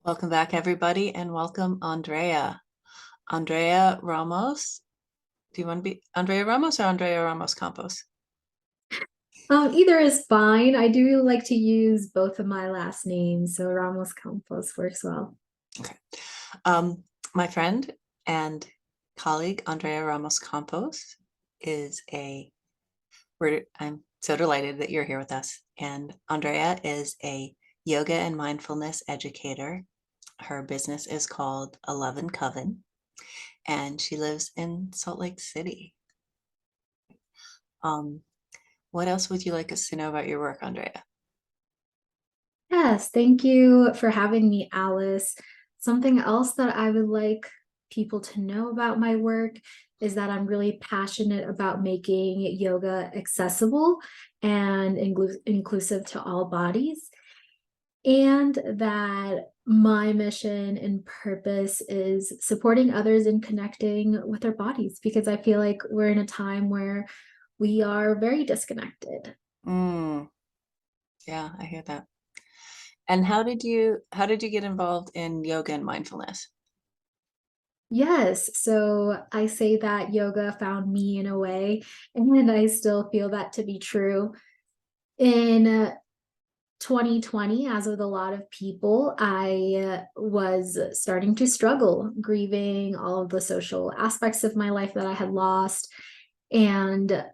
Welcome back, everybody, and welcome, Andrea. Andrea Ramos. Do you want to be Andrea Ramos or Andrea Ramos Campos? Either is fine. I do like to use both of my last names, so Ramos Campos works well. Okay. Um, my friend and colleague, Andrea Ramos Campos, is I'm so delighted that you're here with us. And Andrea is a yoga and mindfulness educator. Her business is called 11 Coven, and she lives in Salt Lake City. Um, what else would you like us to know about your work, Andrea? Yes, thank you for having me, Alice. Something else that I would like people to know about my work is that I'm really passionate about making yoga accessible and inclusive to all bodies, and that my mission and purpose is supporting others and connecting with their bodies because I feel like we're in a time where we are very disconnected. Mm, yeah, I hear that. And how did you get involved in yoga and mindfulness? Yes, so I say that yoga found me in a way, and I still feel that to be true. In 2020, as with a lot of people, I was starting to struggle, grieving all of the social aspects of my life that I had lost, and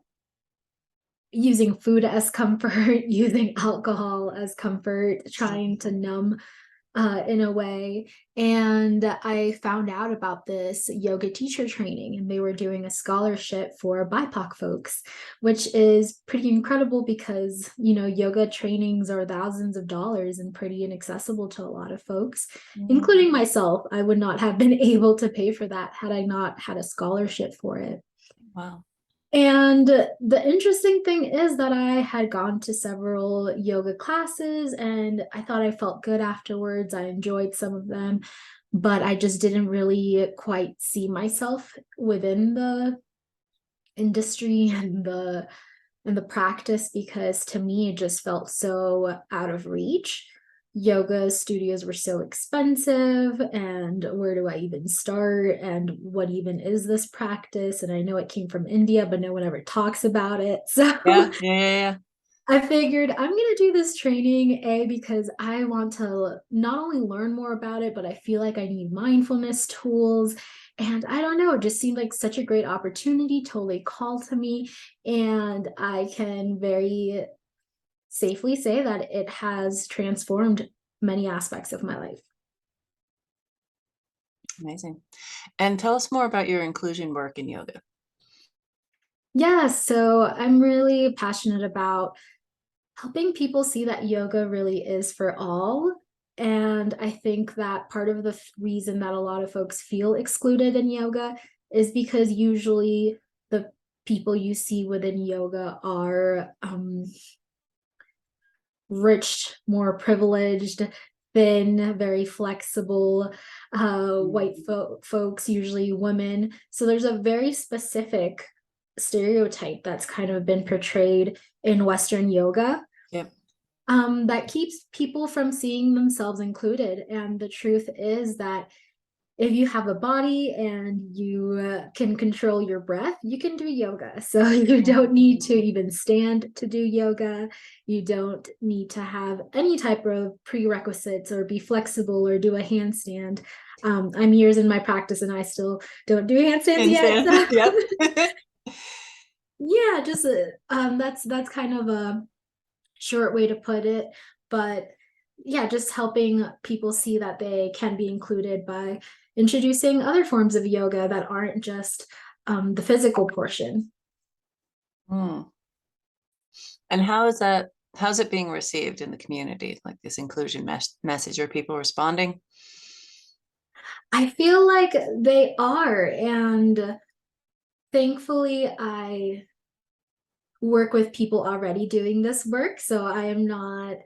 using food as comfort, using alcohol as comfort, trying to numb in a way. And I found out about this yoga teacher training, and they were doing a scholarship for BIPOC folks, which is pretty incredible because, yoga trainings are thousands of dollars and pretty inaccessible to a lot of folks, Mm, including myself. I would not have been able to pay for that had I not had a scholarship for it. wow. And the interesting thing is that I had gone to several yoga classes and I thought I felt good afterwards. I enjoyed some of them, but I just didn't really quite see myself within the industry and the practice because to me it just felt so out of reach. Yoga studios were so expensive, and where do I even start? And what even is this practice? And I know it came from India, but no one ever talks about it. So Yeah, yeah, yeah, I figured I'm going to do this training, A, because I want to not only learn more about it, but I feel like I need mindfulness tools. And I don't know, it just seemed like such a great opportunity, totally called to me. And I can very safely say that it has transformed many aspects of my life. yeah. Amazing. And tell us more about your inclusion work in yoga. Yeah, so I'm really passionate about helping people see that yoga really is for all. And I think that part of the reason that a lot of folks feel excluded in yoga is because usually the people you see within yoga are rich, more privileged, thin, very flexible, white Mm, folks, usually women. So there's a very specific stereotype that's kind of been portrayed in Western yoga yep. that keeps people from seeing themselves included. And the truth is that if you have a body and you can control your breath, you can do yoga. So you don't need to Mm, even stand to do yoga. You don't need to have any type of prerequisites or be flexible or do a handstand. I'm years in my practice and I still don't do handstands yet. handstand. So Yep. yeah, just that's kind of a short way to put it. But yeah, just helping people see that they can be included by introducing other forms of yoga that aren't just the physical portion. Mm. And how's it being received in the community? Like this inclusion message, are people responding? I feel like they are. And thankfully, I work with people already doing this work. So I am not,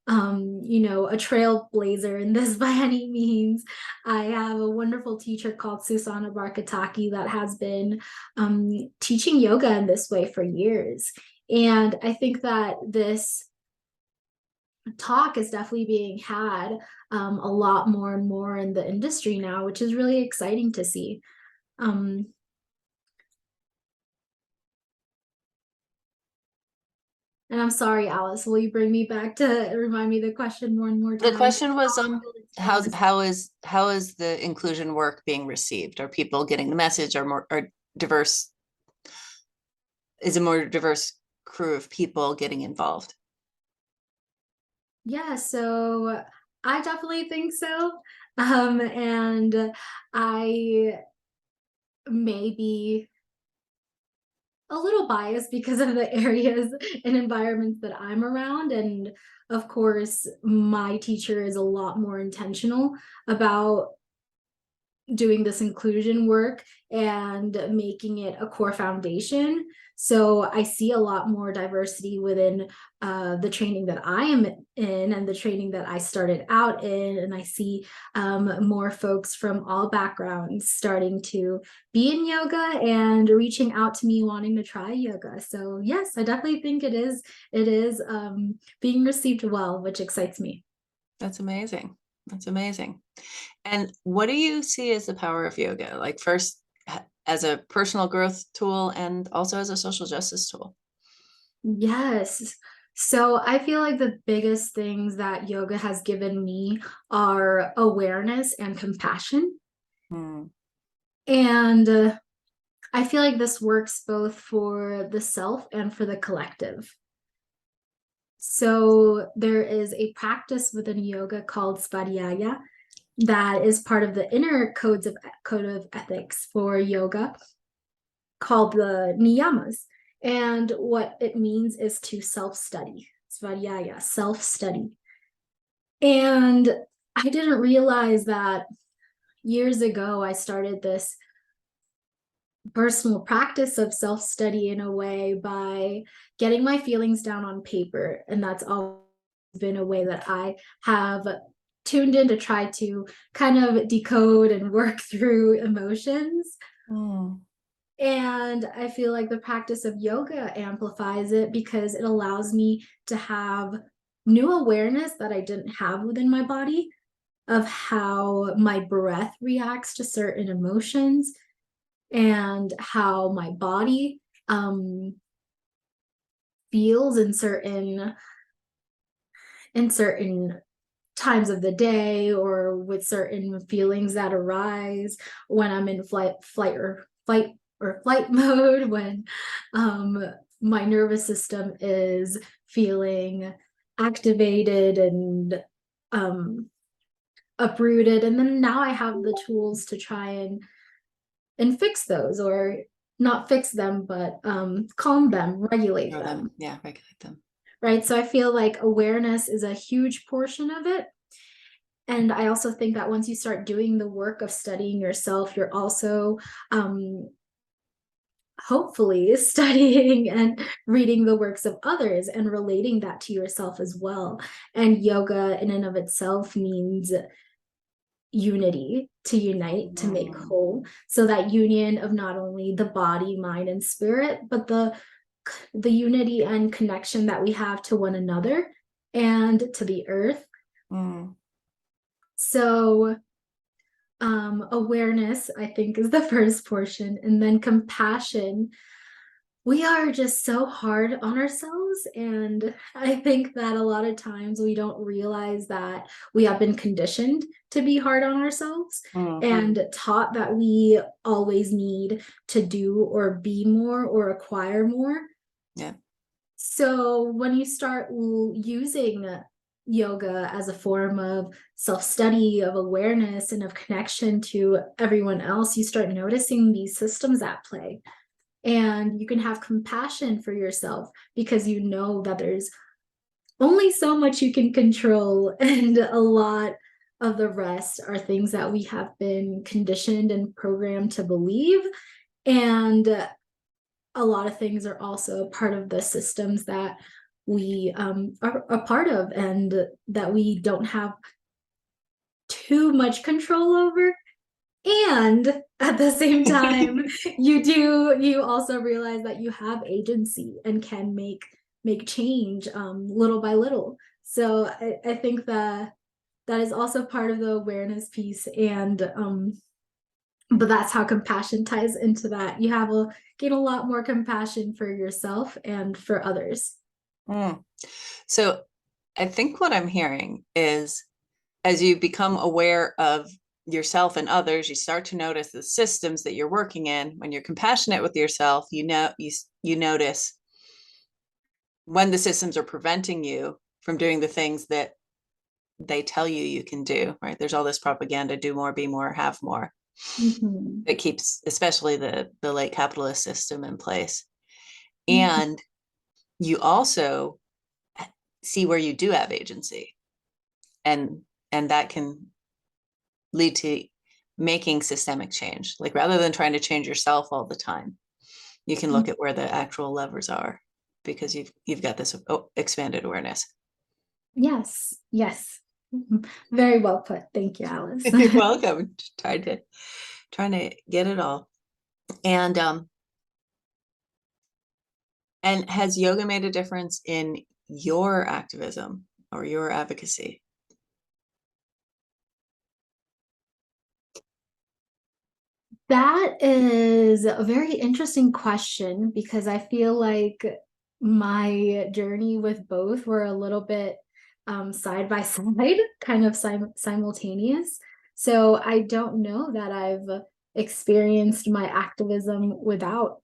a trailblazer in this by any means. I have a wonderful teacher called Susana Barkataki that has been teaching yoga in this way for years. And I think that this talk is definitely being had a lot more and more in the industry now, which is really exciting to see. Um, and I'm sorry, Alice, will you bring me back to remind me the question one more The time? question was, Change this. how is the inclusion work being received? Are people getting the message? Are diverse, is a more diverse crew of people getting involved? Yeah, so I definitely think so. And I may be a little biased because of the areas and environments that I'm around. And of course, my teacher is a lot more intentional about doing this inclusion work and making it a core foundation. So I see a lot more diversity within the training that I am in and the training that I started out in. And I see more folks from all backgrounds starting to be in yoga and reaching out to me wanting to try yoga. So yes, I definitely think it is being received well, which excites me. That's amazing. That's amazing. And what do you see as the power of yoga? Like first as a personal growth tool and also as a social justice tool? Yes. So I feel like the biggest things that yoga has given me are awareness and compassion. Hmm. And I feel like this works both for the self and for the collective. So there is a practice within yoga called svadhyaya that is part of the inner code of ethics for yoga called the niyamas. And what it means is to self-study. Svadhyaya, self-study. And I didn't realize that years ago I started this personal practice of self-study in a way by getting my feelings down on paper. And that's always been a way that I have tuned in to try to kind of decode and work through emotions. Hmm. And I feel like the practice of yoga amplifies it because it allows me to have new awareness that I didn't have within my body of how my breath reacts to certain emotions and how my body feels in certain times of the day or with certain feelings that arise when I'm in flight mode, when my nervous system is feeling activated and um, uprooted. And then now I have the tools to try and fix those, or not fix them, but calm them, regulate Grow them. them. Yeah, regulate them. Right. So I feel like awareness is a huge portion of it. And I also think that once you start doing the work of studying yourself, you're also hopefully studying and reading the works of others and relating that to yourself as well. And yoga in and of itself means unity, to unite, to make Hmm. whole. So that union of not only the body, mind, and spirit, but the unity and connection that we have to one another and to the earth. Hmm. So awareness, I think, is the first portion, and then compassion. We are just so hard on ourselves, and I think that a lot of times we don't realize that we have been conditioned to be hard on ourselves Hmm. and taught that we always need to do or be more or acquire more. Yeah. So when you start using yoga as a form of self-study, of awareness, and of connection to everyone else, you start noticing these systems at play. And you can have compassion for yourself because you know that there's only so much you can control, and a lot of the rest are things that we have been conditioned and programmed to believe. And a lot of things are also part of the systems that we are a part of and that we don't have too much control over. And at the same time, you also realize that you have agency and can make change little by little. So I think that that is also part of the awareness piece. And but that's how compassion ties into that. You have a gain a lot more compassion for yourself and for others. Mm. So I think what I'm hearing is as you become aware of yourself and others, you start to notice the systems that you're working in. When you're compassionate with yourself, you notice when the systems are preventing you from doing the things that they tell you you can do, right? There's all this propaganda, do more, be more, have more, Mhm. that keeps especially the late capitalist system in place. Mhm. And you also see where you do have agency, and that can lead to making systemic change. Like rather than trying to change yourself all the time, you can look at where the actual levers are because you've got this expanded awareness. Yes, yes. Mhm. Very well put. Thank you, Alice. You're welcome. Trying to get it all. And has yoga made a difference in your activism or your advocacy? That is a very interesting question because I feel like my journey with both were a little bit side by side, kind of simultaneous. So I don't know that I've experienced my activism without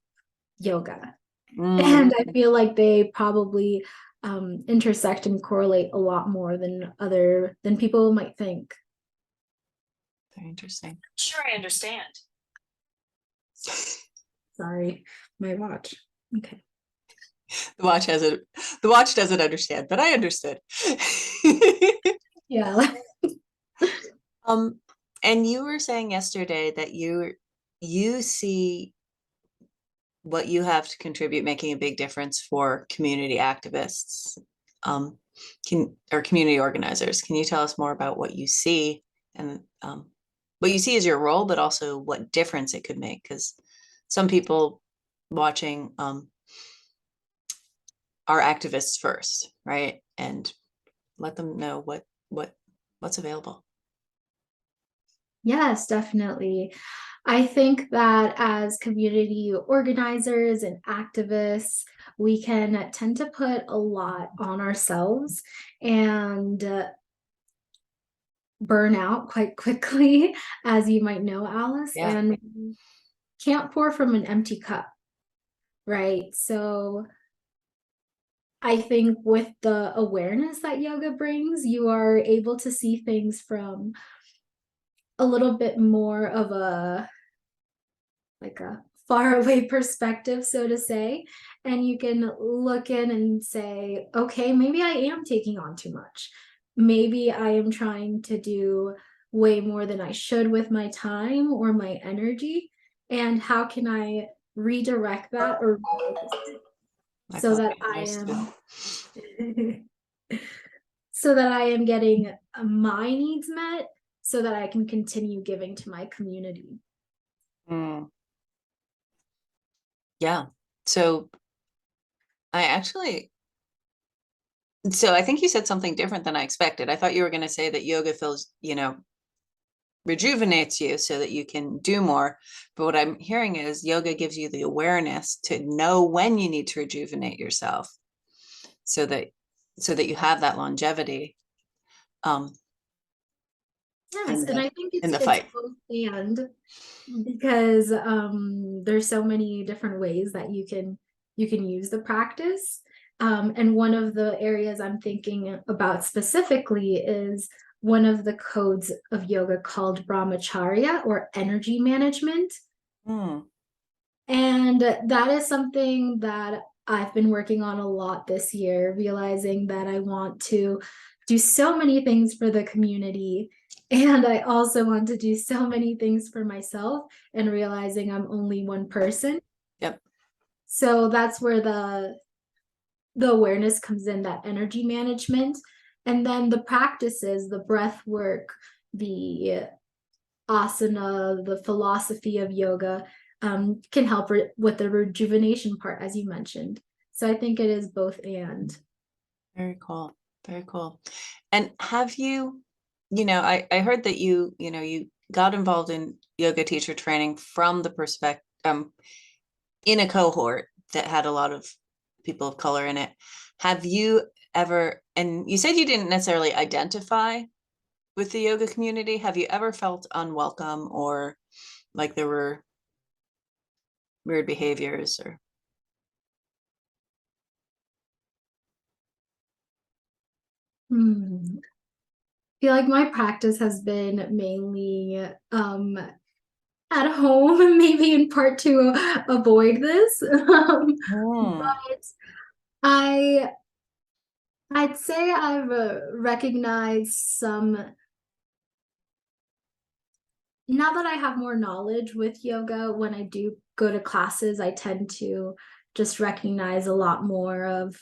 yoga. Mm, And I feel like they probably intersect and correlate a lot more than people might think. very interesting. Sure, I understand. Sorry, my watch. Okay. The watch has it. The watch doesn't understand, but I understood. Yeah. um, and you were saying yesterday that you see what you have to contribute making a big difference for community activists, can or community organizers. Can you tell us more about what you see and what you see as your role, but also what difference it could make? Because some people watching are activists first, right? And let them know what what's available. Yes, definitely. I think that as community organizers and activists, we can tend to put a lot on ourselves and burn out quite quickly, as you might know, Alice, Yeah. and can't pour from an empty cup, right? So I think with the awareness that yoga brings, you are able to see things from a little bit more of a like a faraway perspective, so to say. And you can look in and say, okay, maybe I am taking on too much. Maybe I am trying to do way more than I should with my time or my energy. And how can I redirect that or I so felt that I understood. am so that I am getting my needs met so that I can continue giving to my community. Mm, yeah. So I actually, so I think you said something different than I expected. I thought you were going to say that yoga feels, rejuvenates you so that you can do more. But what I'm hearing is yoga gives you the awareness to know when you need to rejuvenate yourself so that you have that longevity um Yes, in and the I think in the it's fight. both and because there's so many different ways that you can use the practice. And one of the areas I'm thinking about specifically is one of the codes of yoga called brahmacharya or energy management. Hmm. And that is something that I've been working on a lot this year, realizing that I want to do so many things for the community. And I also want to do so many things for myself and realizing I'm only one person. Yep. So that's where the awareness comes in, that energy management. And then the practices, the breath work, the asana, the philosophy of yoga can help with the rejuvenation part, as you mentioned. So I think it is both and. Very cool. Very cool. And have you, I heard that you got involved in yoga teacher training from the perspective, in a cohort that had a lot of people of color in it. Have you ever, and you said you didn't necessarily identify with the yoga community, have you ever felt unwelcome or like there were weird behaviors or? Hmm. I feel like my practice has been mainly at home, maybe in part to avoid this. Hmm. But I I'd say I've recognized some now that I have more knowledge with yoga, when I do go to classes, I tend to just recognize a lot more of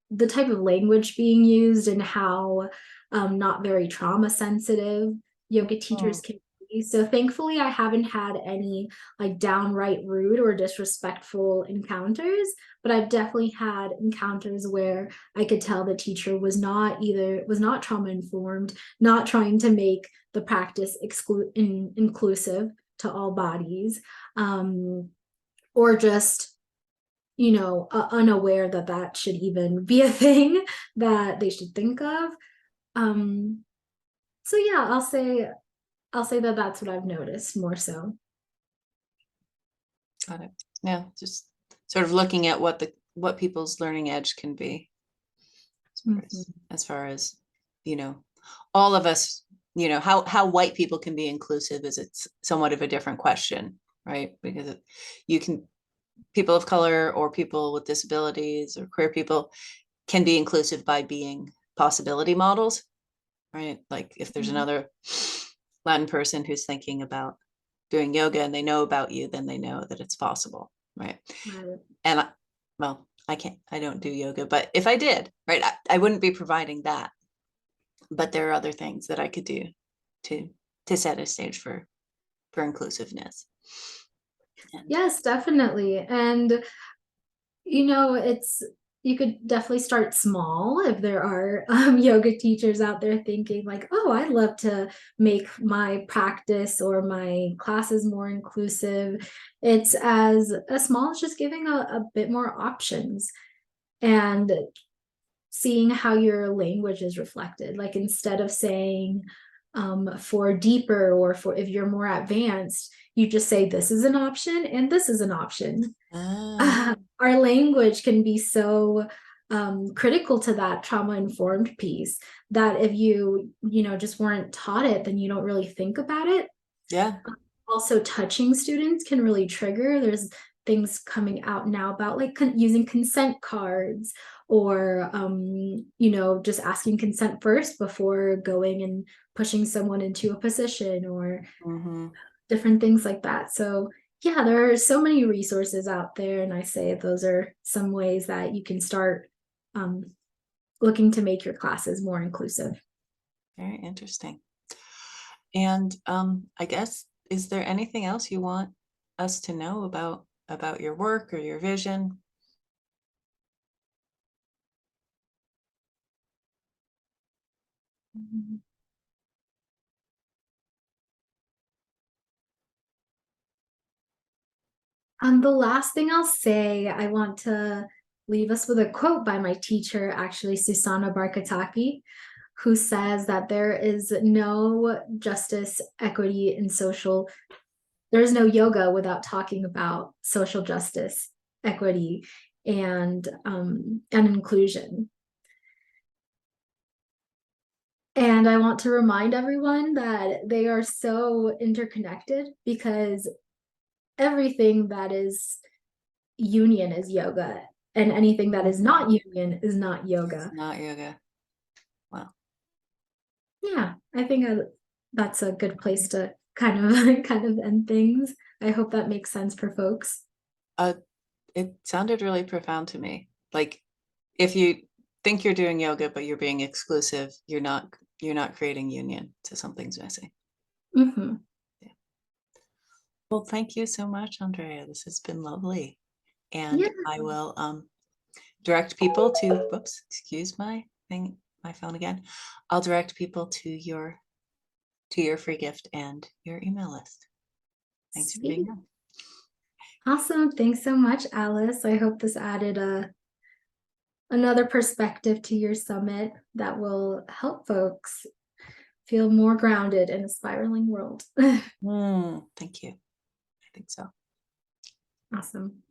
the type of language being used and how not very trauma sensitive yoga Hmm. teachers can be. So thankfully, I haven't had any like downright rude or disrespectful encounters, but I've definitely had encounters where I could tell the teacher was not trauma informed, not trying to make the practice inclusive to all bodies, or just unaware that that should even be a thing that they should think of. Um, so yeah, I'll say that that's what I've noticed more so. Got it. Yeah, just sort of looking at what people's learning edge can be as far as, Mhm. as far as, you know, all of us, how white people can be inclusive is it's somewhat of a different question, right? Because you can people of color or people with disabilities or queer people can be inclusive by being possibility models, right? Like if there's Mhm. another Latin person who's thinking about doing yoga and they know about you, then they know that it's possible, right? Right. And well, I don't do yoga, but if I did, right, I wouldn't be providing that. But there are other things that I could do to to set a stage for inclusiveness. And Yes, definitely. And it's you could definitely start small if there are yoga teachers out there thinking like, oh, I'd love to make my practice or my classes more inclusive. It's as small as just giving a bit more options and seeing how your language is reflected. Like instead of saying for deeper or for if you're more advanced, you just say this is an option and this is an option. ah, Our language can be so critical to that trauma informed piece that if just weren't taught it, then you don't really think about it. yeah. Also, touching students can really trigger. There's things coming out now about like using consent cards or just asking consent first before going and pushing someone into a position or Hmm. different things like that. So yeah, there are so many resources out there, and I say those are some ways that you can start um, looking to make your classes more inclusive. Very interesting. And I guess, is there anything else you want us to know about your work or your vision? The last thing I'll say, I want to leave us with a quote by my teacher, actually, Susanna Barkataki, who says that there is no justice, equity, and social there's no yoga without talking about social justice, equity, and inclusion. And I want to remind everyone that they are so interconnected because everything that is union is yoga, and anything that is not union is not It's yoga. not yoga. Wow. Yeah, I think that's a good place to kind of kind of end things. I hope that makes sense for folks. Uh, it sounded really profound to me. Like if you think you're doing yoga, but you're being exclusive, you're not creating union. So something's missing. Mhm. Yeah. Well, thank you so much, Andrea. This has been lovely. Yeah. And I will direct people to, whoops, excuse my thing. my phone again, I'll direct people to your free gift and your email list. Thanks for being Sweet. on. Awesome. Thanks so much, Alice. I hope this added another perspective to your summit that will help folks feel more grounded in a spiraling world. Thank you. I think so. Awesome.